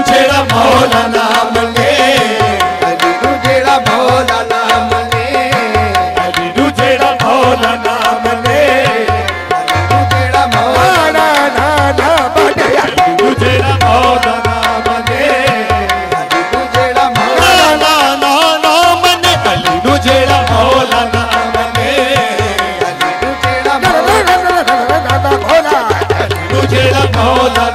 जेड़ा मौला नाम ले, अली नू जेड़ा मौला नाम ले, अली नू जेड़ा मौला नाम ले, अली नू जेड़ा मौला नाम ले, अली नू जेड़ा मौला नाम ले, अली नू जेड़ा मौला नाम ले, अली नू जेड़ा मौला नाम ले, अली नू जेड़ा मौला अली नू जेड़ा मौला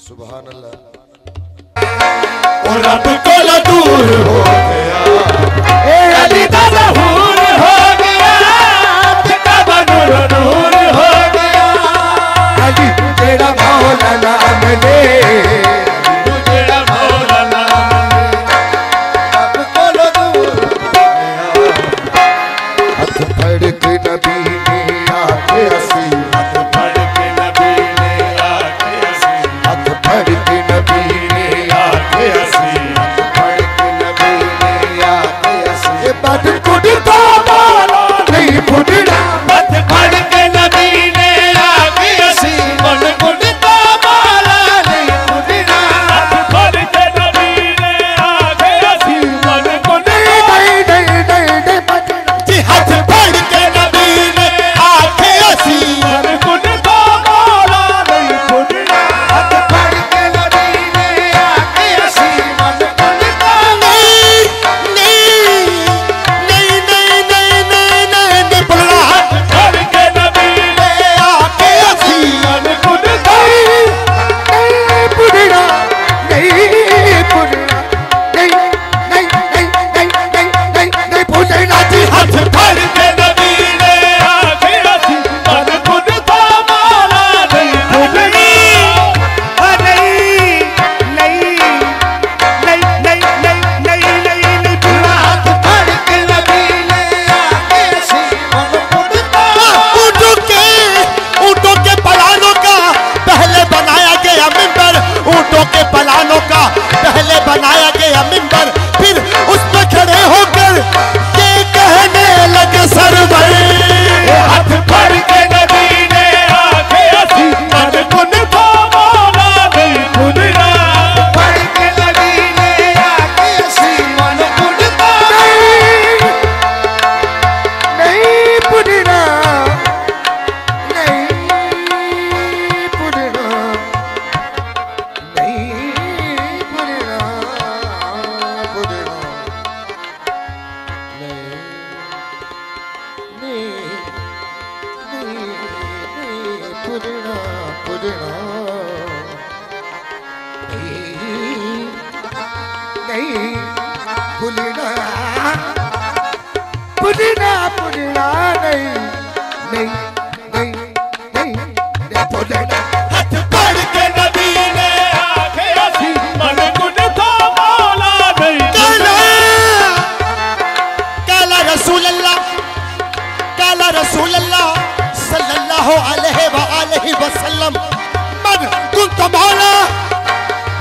सुभान अल्लाह और रब को दूर हो गया, ए अली दा ज़हूर हो गया, कबा नूर नूर हो गया, अली तेरा मौला नाम ले, अली तेरा मौला नाम ले, रब को दूर हो गया, हाथ फड़ के नबी ने आके असी, हाथ फड़ के नबी ने आके असी, हाथ फड़ के नबी ने आके असी, हाथ फड़ के नबी ने आके असी, ये बात कुड़ तो मारा नहीं फुटना, हाथ फड़ के नबी ने आके असी, मन कुड़ तो मारा नहीं फुटना, हाथ फड़ के नबी ने आके असी, मन कुड़ नहीं जी, हाथ फड़ के नबी ने आके असी, मन कुड़ तो मारा नहीं फुटना, हाथ फड़ के नबी ने आके असी, मन कुड़ तो नहीं बोलना, हाथ फड़ के नबी ने आके असी, मन कुड़ तो नहीं बोलना, नहीं बोलना, नहीं बोलना जी, हाथ फड़ के नबी ने आके असी, मन कुड़ तो मारा नहीं फुटना, बोलना, हाथ फड़ के नबी ने आके असी, मन कुड़ तो ऊँटों के पलानों का पहले बनाया गया मिंबर, ऊँटों के पलानों का पहले बनाया गया मिंबर, फिर उस पर खड़े होकर ये कहने लगे सरवर, हाथ फड़ के नबी ने आके असी, मन कुड़ तो मारा नहीं फुटना, फड़ के नबी ने आके असी, मन कुड़ तो नहीं फुटना, नहीं फुटना, नहीं फुटना, फुटना, नहीं फुटना, फुटना, नहीं भूलना, भूलना, भूलना, नहीं भूलना, हाथ फड़ के नबी ने आके असी, मन कुड़ तो मौला नहीं, काला रसूल अल्लाह सल्लल्लाहु अलैहि वसल्लम, मन कुंत मौला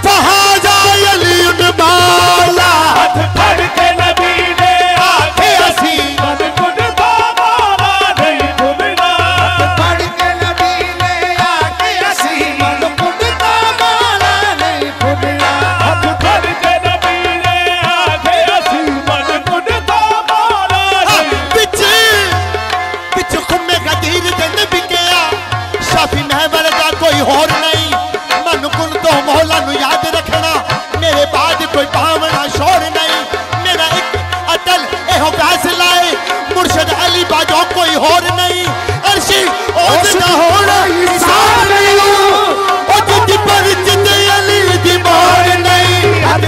फहाजा अलीयुन मौला, हाथ फड़ के नबी ने आके असी, मन कुड़ तो मारा नहीं फुटना, हाथ फड़ के नबी ने आके असी, मन कुड़ तो मारा नहीं फुटना, हाथ फड़ के नबी ने आके असी, मन कुड़ तो मारा नहीं, पिछ खुम्मे गदीर दिन भी गया, शाफी महवर का कोई होर नहीं, मन कुल तो मौला नू याद रखना, मेरे बाद कोई पावना शोर नहीं, मेरा एक अटल एहो फैसला है, मुर्शद अली बाजो कोई होर नहीं, अर्शी ओज ना होना हिसाब नहीं, ओ जिद पर जिद अली दी मोर नहीं, हाथ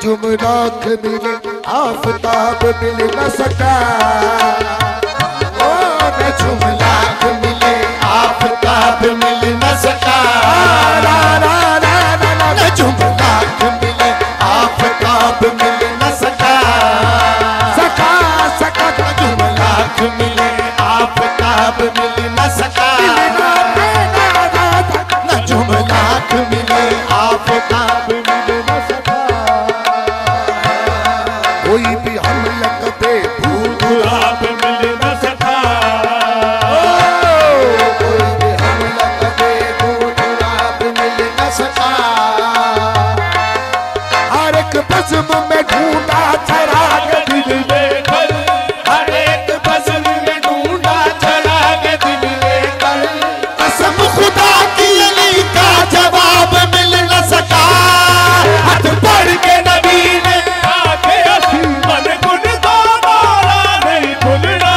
नजुम राख मिले आफताब मिल न सका। ओ नजुम राख मिले आफताब मिल न सका। नजुम राख मिले आफताब मिल न सका। सका सका नजुम राख मिले आफताब मिल न सका। नजुम राख मिले आफताब मिल न सका। कोई भी हमलक पे भूल आप मिल न सका। कोई भी हमलक पे भूल आप मिल न सका। हर एक बज़्म में ढूंढा चराग दिल लेकर। हर एक बज़्म में ढूंढा चराग दिल लेकर। कसम खुदा की अली का जवाब मिल न सका। हाथ पढ़ के नबी ने आके असी मन गुन दो मौला नहीं भूलना।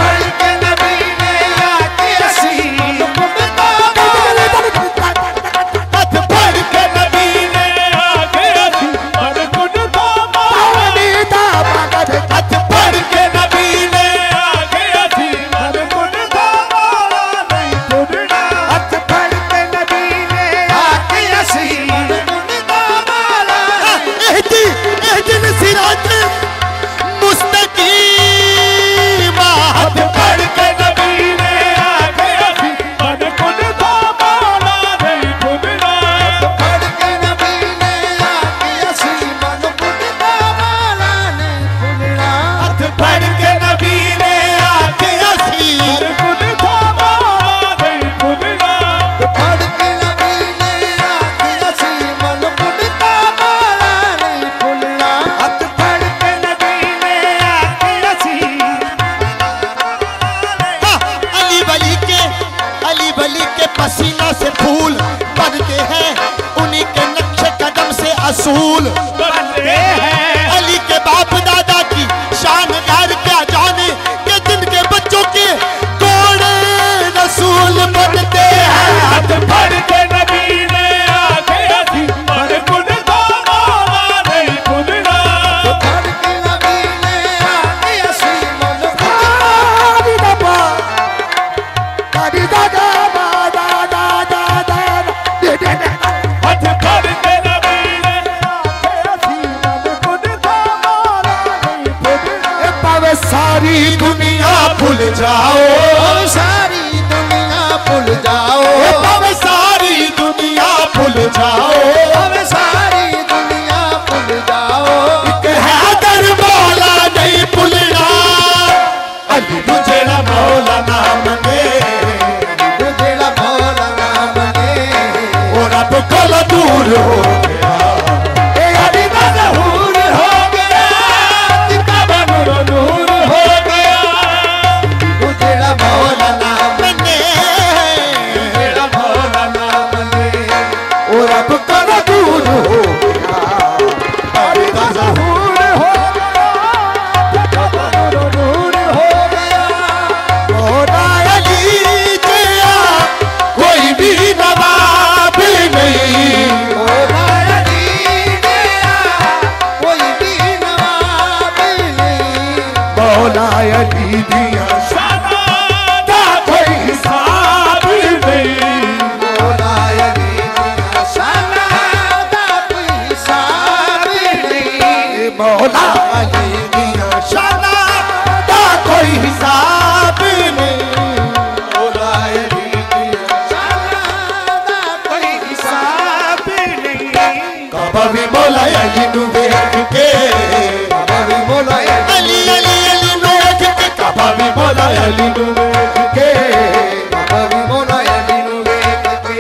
पढ़ के नबी ने आके असी मन गुन दो मौला। हाथ पढ़ के नबी ने आके असी मन गुन दो मौला। हाथ पढ़ के नबी ने आके असी मन गुन दो मौला नहीं भूलना। हाथ पढ़ के नबी ने आके असी मन गुन दो मौला। एहदिन सिरात मुस्तकीम। हाथ पढ़ के नबी ने आके असी मन गुन दो मौला नहीं भूलना। पढ़ के नबी ने आके असी मन गुन दो मौला नहीं भूलना। हाथ पढ़ के नबी ने आके असी मन गुन दो मौला नहीं भूलना। पढ़ के नबी ने आके असी मन गुन दो मौला नहीं भूलना। हाथ पढ़ के नबी ने आके असी। अली वली के पसीना से फूल बनते हैं। उन्हीं के नक्शे कदम से असूल बनते हैं। अली के बाप दादा की शान यार क्या जाने के जिनके बच्चों के कोड़े रसूल बनते हैं। हाथ पढ़ के नबी ने आके असी मन गुन दो मौला नहीं भूलना। पढ़ के नबी ने आके असी मन गुन दो। हाथ पढ़ के नबी ने आके असी मन गुन दो मौला नहीं भूलना। पावे सारी दुनिया भूल जाओ। सारी दुनिया भूल जाओ। पावे सारी दुनिया भूल जाओ। पावे सारी दुनिया भूल जाओ। एक हैदर मौला नहीं भूलना। अली तुझे ना मौला ना मने। तुझे ना मौला ना मने। और अब कल दूर हो गया। अली दा ज़हूर हो गया। तिका नूर नूर हो गया। तुझे ना मौला ना मने। तुझे ना मौला ना मने। और अब कल दूर हो गया। अली दा ज़हूर हो गया। तिका नूर नूर हो गया। मौला अली तेरा कोई भी नवाब नहीं। मौला अली तेरा कोई भी नवाब नहीं। मौला अली दिया शाना दा कोई हिसाब नहीं। मौला अली दिया शाना दा कोई हिसाब नहीं। मौला अली दिया शाना दा कोई हिसाब नहीं। मौला अली दिया शाना दा कोई हिसाब नहीं। काबा भी मौला अली नू वेख के। काबा भी मौला अली अली अली नू वेख के। काबा भी मौला अली नू वेख के। काबा भी मौला अली नू वेख के।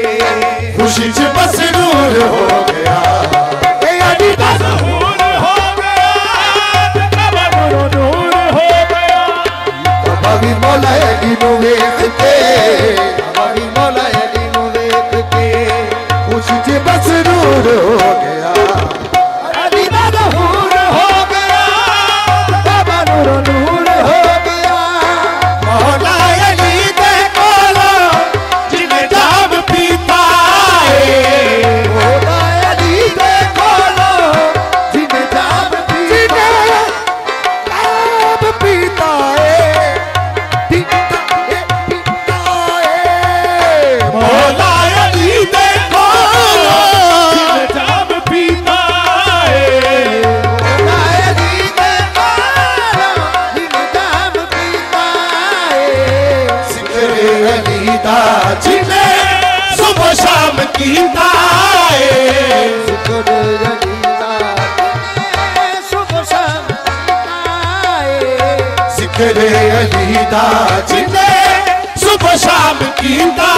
खुशी च मसरूर हो गया। अली दा ज़हूर हो गया। कीता जिक्र अली दा सुबह शाम जिक्र अली दा जिन्ने सुबह शाम कीता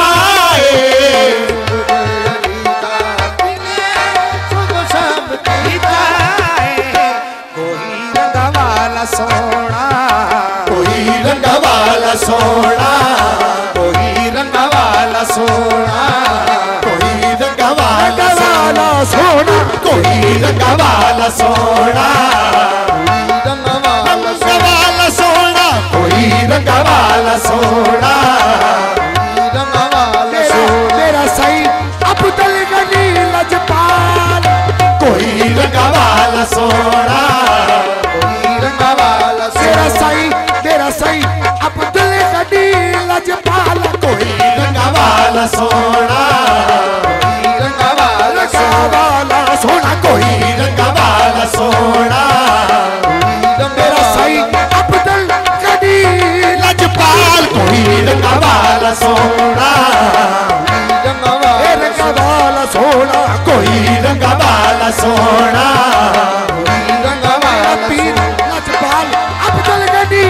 सोना कोई रंग वाला सोना कोई रंग वाला सोना कोई रंग वाला सोना कोई रंग वाला सोना रंग वाला सोना कोई रंग वाला सोना रंग वाला मेरा सही अब्दुल गनी लजपाल कोई रंग वाला सोना तेरा सही अब्दुल गनी लजपाल कोई रंग वाला सोना रंग वाला सोना कोई रंग वाला सोना तेरा सही अब्दुल गनी लजपाल कोई रंग वाला सोना रंग वाला सोना कोई रंग वाला सोना रंग वाला पीर लजपाल अब्दुल गनी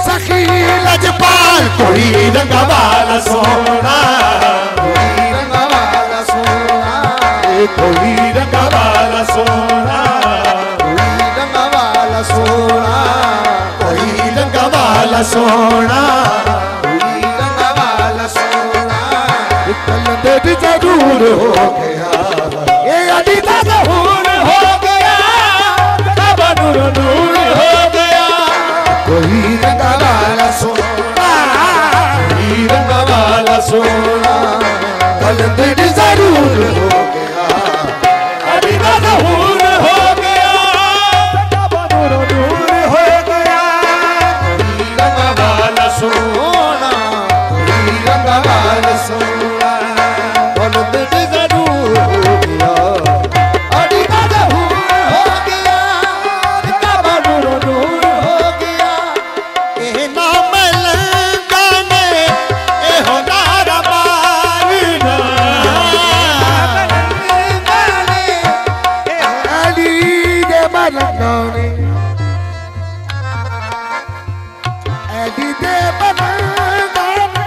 सखी लजपाल कोई रंग वाला सोना रंग वाला सोना कोई रंग वाला सोना रंग वाला सोना कोई रंग वाला सोना रंग वाला सोना कल दे जरूर हो गया ये अली दा ज़हूर हो गया तब नूर नूर हो गया कोई रंग वाला सोना कोई रंग वाला सोना कल दे जरूर हो गया अली दा ज़हूर हो गया तब नूर नूर हो गया रंग वाला सोना कोई रंग वाला सोना कल दे जरूर हो गया अली दा ज़हूर हो गया तब नूर नूर हो गया ए नाम लंगाने ए हो नारा मारना अली दे बनगाने अली दे बनगाने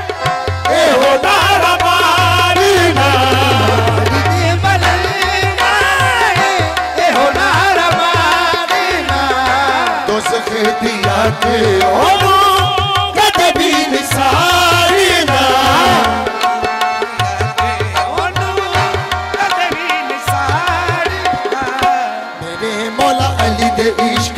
ए हो नारा मारना अली दे बनगाने ए हो नारा मारना दोज़ख दिया के ओनू कदे भी निसारना मेरे मौला अली दे इश्क